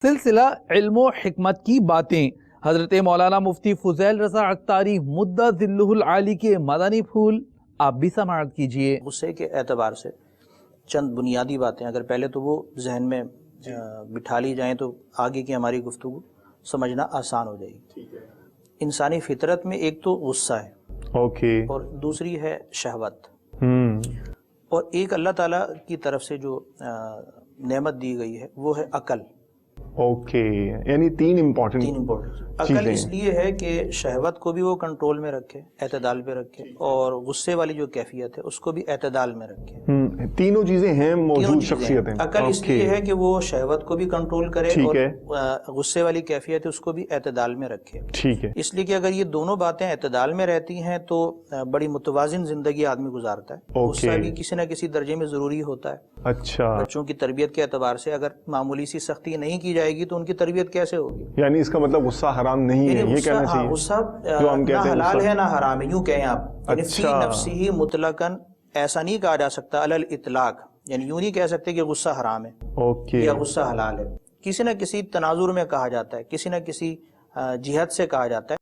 سلسلہ علم و حکمت کی باتیں حضرت مولانا مفتی فضیل رضا عطاری مدہ ذلہ العالی کے مدنی پھول آپ بھی سماعت کیجئے۔ غصے کے اعتبار سے چند بنیادی باتیں اگر پہلے تو وہ ذہن میں بٹھا لی جائیں تو آگے کی ہماری گفتگو سمجھنا آسان ہو جائے گی۔ انسانی فطرت میں ایک تو غصہ ہے اور دوسری ہے شہوت، اور ایک اللہ تعالیٰ کی طرف سے جو نعمت دی گئی ہے وہ ہے عقل۔ یعنی تین امپورٹنٹ عقل اس لیے ہے کہ شہوت کو بھی وہ کنٹرول میں رکھے، اعتدال پہ رکھے، اور غصے والی جو کیفیت ہے اس کو بھی اعتدال میں رکھے۔ تینوں چیزیں ہیں موجود شخصیت ہیں۔ عقل اس لیے ہے کہ وہ شہوت کو بھی کنٹرول کرے اور غصے والی کیفیت ہے اس کو بھی اعتدال میں رکھے۔ ٹھیک ہے، اس لیے کہ اگر یہ دونوں باتیں اعتدال میں رہتی ہیں تو بڑی متوازن زندگی آدمی گزارتا ہے۔ غصہ بھی کسی نہ کسی درجے میں ضروری ہوتا ہے۔ اچھا، بچوں کی تربیت کے اعتبار سے اگر معمولی سی سختی نہیں کی جائے گی تو ان کی تربیت کیسے ہوگی؟ یعنی اس کا مطلب غصہ حرام نہیں ہے، یہ کہنا چاہیے۔ غصہ نہ حلال ہے نہ حرام ہے، یوں کہیں آپ، یعنی فی نفسہ مطلقاً ایسا نہیں کہا جا سکتا علی الاطلاق، یعنی یوں نہیں کہہ سکتے کہ غصہ حرام ہے یا غصہ حلال ہے۔ کسی نہ کسی تناظر میں کہا جاتا ہے، کسی نہ کسی جہت سے کہا جاتا ہے۔